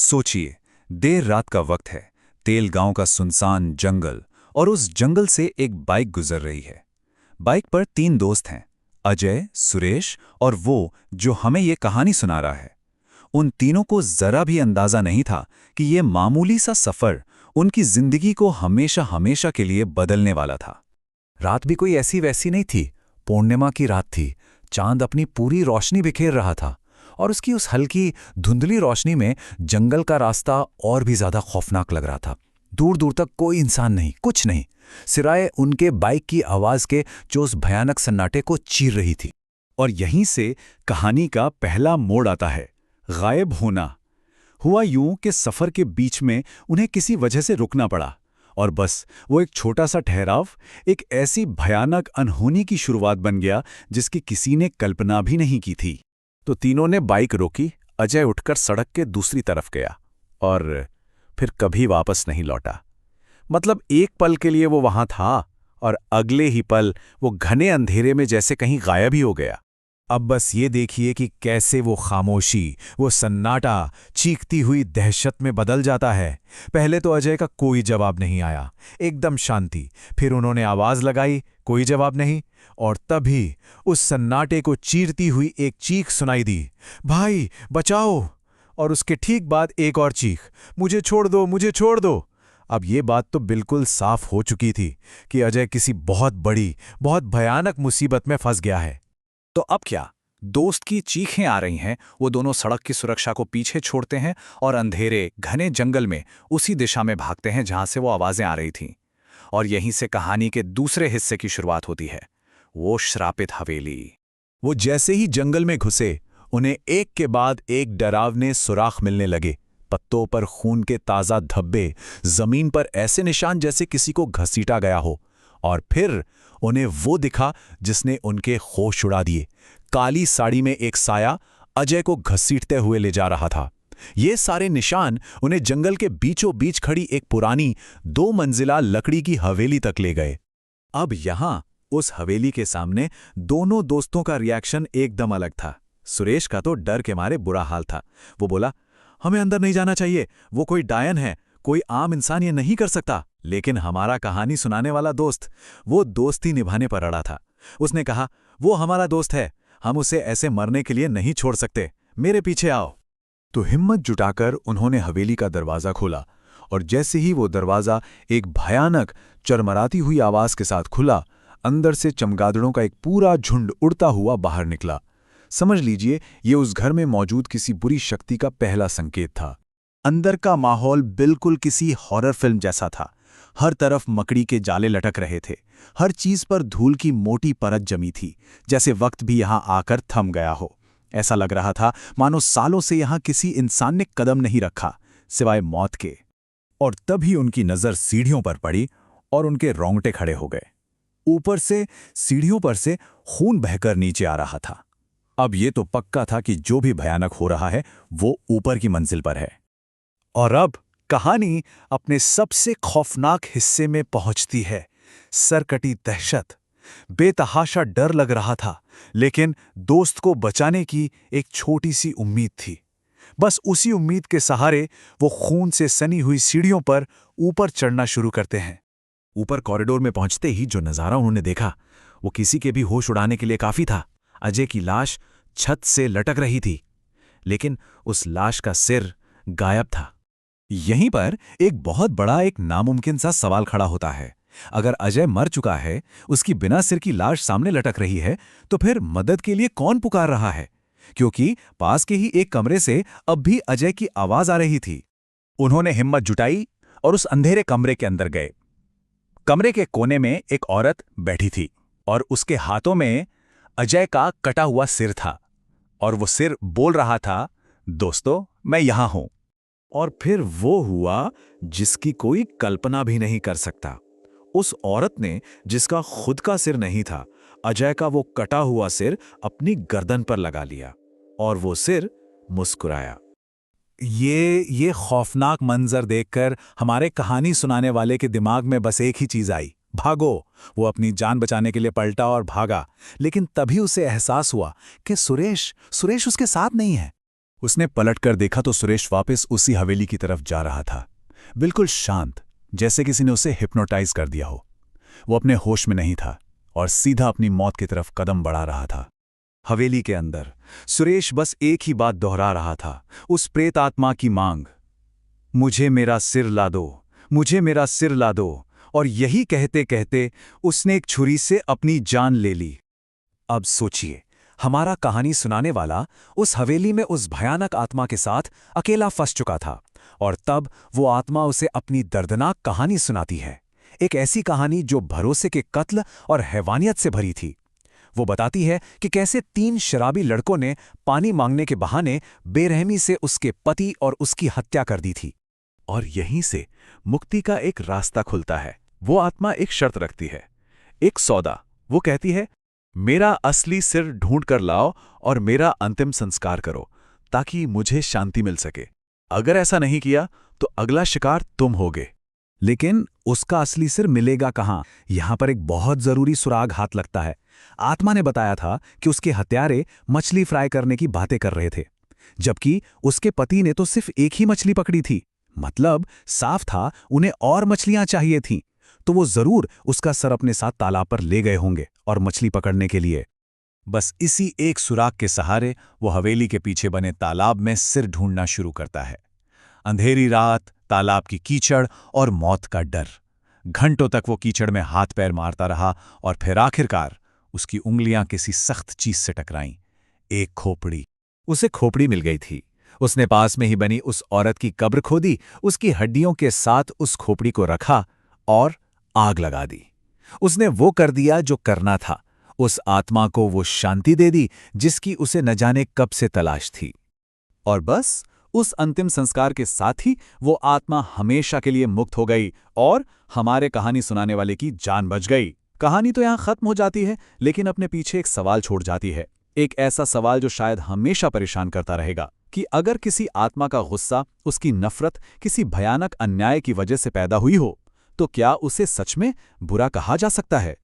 सोचिए, देर रात का वक्त है। तेल गांव का सुनसान जंगल, और उस जंगल से एक बाइक गुजर रही है। बाइक पर तीन दोस्त हैं, अजय, सुरेश और वो जो हमें ये कहानी सुना रहा है। उन तीनों को जरा भी अंदाजा नहीं था कि ये मामूली सा सफर उनकी जिंदगी को हमेशा हमेशा के लिए बदलने वाला था। रात भी कोई ऐसी वैसी नहीं थी। पूर्णिमा की रात थी। चांद अपनी पूरी रोशनी बिखेर रहा था और उसकी उस हल्की धुंधली रोशनी में जंगल का रास्ता और भी ज्यादा खौफनाक लग रहा था। दूर दूर तक कोई इंसान नहीं, कुछ नहीं, सिवाय उनके बाइक की आवाज के जो उस भयानक सन्नाटे को चीर रही थी। और यहीं से कहानी का पहला मोड़ आता है, गायब होना। हुआ यूं कि सफर के बीच में उन्हें किसी वजह से रुकना पड़ा, और बस वो एक छोटा सा ठहराव एक ऐसी भयानक अनहोनी की शुरुआत बन गया जिसकी किसी ने कल्पना भी नहीं की थी। तो तीनों ने बाइक रोकी। अजय उठकर सड़क के दूसरी तरफ गया और फिर कभी वापस नहीं लौटा। मतलब एक पल के लिए वो वहां था और अगले ही पल वो घने अंधेरे में जैसे कहीं गायब ही हो गया। अब बस ये देखिए कि कैसे वो खामोशी, वो सन्नाटा चीखती हुई दहशत में बदल जाता है। पहले तो अजय का कोई जवाब नहीं आया, एकदम शांति। फिर उन्होंने आवाज लगाई, कोई जवाब नहीं। और तभी उस सन्नाटे को चीरती हुई एक चीख सुनाई दी, भाई बचाओ। और उसके ठीक बाद एक और चीख, मुझे छोड़ दो, मुझे छोड़ दो। अब ये बात तो बिल्कुल साफ हो चुकी थी कि अजय किसी बहुत बड़ी, बहुत भयानक मुसीबत में फंस गया है। तो अब क्या? दोस्त की चीखें आ रही हैं। वो दोनों सड़क की सुरक्षा को पीछे छोड़ते हैं और अंधेरे घने जंगल में उसी दिशा में भागते हैं जहां से वो आवाजें आ रही थीं। और यहीं से कहानी के दूसरे हिस्से की शुरुआत होती है, वो श्रापित हवेली। वो जैसे ही जंगल में घुसे, उन्हें एक के बाद एक डरावने सुराख मिलने लगे। पत्तों पर खून के ताजा धब्बे, जमीन पर ऐसे निशान जैसे किसी को घसीटा गया हो। और फिर उन्हें वो दिखा जिसने उनके होश उड़ा दिए। काली साड़ी में एक साया अजय को घसीटते हुए ले जा रहा था। ये सारे निशान उन्हें जंगल के बीचों बीच खड़ी एक पुरानी 2 मंजिला लकड़ी की हवेली तक ले गए। अब यहां उस हवेली के सामने दोनों दोस्तों का रिएक्शन एकदम अलग था। सुरेश का तो डर के मारे बुरा हाल था। वो बोला, हमें अंदर नहीं जाना चाहिए, वो कोई डायन है, कोई आम इंसान ये नहीं कर सकता। लेकिन हमारा कहानी सुनाने वाला दोस्त, वो दोस्ती निभाने पर अड़ा था। उसने कहा, वो हमारा दोस्त है, हम उसे ऐसे मरने के लिए नहीं छोड़ सकते, मेरे पीछे आओ। तो हिम्मत जुटाकर उन्होंने हवेली का दरवाजा खोला, और जैसे ही वो दरवाजा एक भयानक चरमराती हुई आवाज के साथ खुला, अंदर से चमगादड़ों का एक पूरा झुंड उड़ता हुआ बाहर निकला। समझ लीजिए, ये उस घर में मौजूद किसी बुरी शक्ति का पहला संकेत था। अंदर का माहौल बिल्कुल किसी हॉरर फिल्म जैसा था। हर तरफ मकड़ी के जाले लटक रहे थे। हर चीज पर धूल की मोटी परत जमी थी, जैसे वक्त भी यहां आकर थम गया हो। ऐसा लग रहा था मानो सालों से यहां किसी इंसान ने कदम नहीं रखा, सिवाय मौत के। और तभी उनकी नजर सीढ़ियों पर पड़ी और उनके रोंगटे खड़े हो गए। ऊपर से सीढ़ियों पर से खून बहकर नीचे आ रहा था। अब ये तो पक्का था कि जो भी भयानक हो रहा है वो ऊपर की मंजिल पर है। और अब कहानी अपने सबसे खौफनाक हिस्से में पहुंचती है, सरकटी दहशत। बेतहाशा डर लग रहा था, लेकिन दोस्त को बचाने की एक छोटी सी उम्मीद थी। बस उसी उम्मीद के सहारे वो खून से सनी हुई सीढ़ियों पर ऊपर चढ़ना शुरू करते हैं। ऊपर कॉरिडोर में पहुंचते ही जो नजारा उन्होंने देखा, वो किसी के भी होश उड़ाने के लिए काफी था। अजय की लाश छत से लटक रही थी, लेकिन उस लाश का सिर गायब था। यहीं पर एक बहुत बड़ा, एक नामुमकिन सा सवाल खड़ा होता है। अगर अजय मर चुका है, उसकी बिना सिर की लाश सामने लटक रही है, तो फिर मदद के लिए कौन पुकार रहा है? क्योंकि पास के ही एक कमरे से अब भी अजय की आवाज आ रही थी। उन्होंने हिम्मत जुटाई और उस अंधेरे कमरे के अंदर गए। कमरे के कोने में एक औरत बैठी थी और उसके हाथों में अजय का कटा हुआ सिर था, और वो सिर बोल रहा था, दोस्तों मैं यहां हूं। और फिर वो हुआ जिसकी कोई कल्पना भी नहीं कर सकता। उस औरत ने, जिसका खुद का सिर नहीं था, अजय का वो कटा हुआ सिर अपनी गर्दन पर लगा लिया, और वो सिर मुस्कुराया। ये खौफनाक मंजर देखकर हमारे कहानी सुनाने वाले के दिमाग में बस एक ही चीज आई, भागो। वो अपनी जान बचाने के लिए पलटा और भागा, लेकिन तभी उसे एहसास हुआ कि सुरेश उसके साथ नहीं है। उसने पलटकर देखा तो सुरेश वापस उसी हवेली की तरफ जा रहा था, बिल्कुल शांत, जैसे किसी ने उसे हिप्नोटाइज कर दिया हो। वो अपने होश में नहीं था और सीधा अपनी मौत की तरफ कदम बढ़ा रहा था। हवेली के अंदर सुरेश बस एक ही बात दोहरा रहा था, उस प्रेत आत्मा की मांग, मुझे मेरा सिर ला दो, मुझे मेरा सिर ला दो। और यही कहते कहते उसने एक छुरी से अपनी जान ले ली। अब सोचिए, हमारा कहानी सुनाने वाला उस हवेली में उस भयानक आत्मा के साथ अकेला फंस चुका था, और तब वो आत्मा उसे अपनी दर्दनाक कहानी सुनाती है। एक ऐसी कहानी जो भरोसे के कत्ल और हैवानियत से भरी थी। वो बताती है कि कैसे 3 शराबी लड़कों ने पानी मांगने के बहाने बेरहमी से उसके पति और उसकी हत्या कर दी थी। और यहीं से मुक्ति का एक रास्ता खुलता है। वो आत्मा एक शर्त रखती है, एक सौदा। वो कहती है, मेरा असली सिर ढूंढ कर लाओ और मेरा अंतिम संस्कार करो, ताकि मुझे शांति मिल सके। अगर ऐसा नहीं किया तो अगला शिकार तुम होगे। लेकिन उसका असली सिर मिलेगा कहाँ? यहां पर एक बहुत जरूरी सुराग हाथ लगता है। आत्मा ने बताया था कि उसके हत्यारे मछली फ्राई करने की बातें कर रहे थे, जबकि उसके पति ने तो सिर्फ एक ही मछली पकड़ी थी। मतलब साफ था उन्हें और मछलियां चाहिए थीं, तो वो जरूर उसका सर अपने साथ तालाब पर ले गए होंगे और मछली पकड़ने के लिए। बस इसी एक सुराग के सहारे वो हवेली के पीछे बने तालाब में सिर ढूंढना शुरू करता है। अंधेरी रात, तालाब की कीचड़ और मौत का डर। घंटों तक वो कीचड़ में हाथ पैर मारता रहा और फिर आखिरकार उसकी उंगलियां किसी सख्त चीज से टकराईं। एक खोपड़ी। उसे खोपड़ी मिल गई थी। उसने पास में ही बनी उस औरत की कब्र खोदी, उसकी हड्डियों के साथ उस खोपड़ी को रखा और आग लगा दी। उसने वो कर दिया जो करना था। उस आत्मा को वो शांति दे दी जिसकी उसे न जाने कब से तलाश थी। और बस उस अंतिम संस्कार के साथ ही वो आत्मा हमेशा के लिए मुक्त हो गई और हमारे कहानी सुनाने वाले की जान बच गई। कहानी तो यहां खत्म हो जाती है, लेकिन अपने पीछे एक सवाल छोड़ जाती है। एक ऐसा सवाल जो शायद हमेशा परेशान करता रहेगा कि अगर किसी आत्मा का गुस्सा, उसकी नफरत किसी भयानक अन्याय की वजह से पैदा हुई हो, तो क्या उसे सच में बुरा कहा जा सकता है?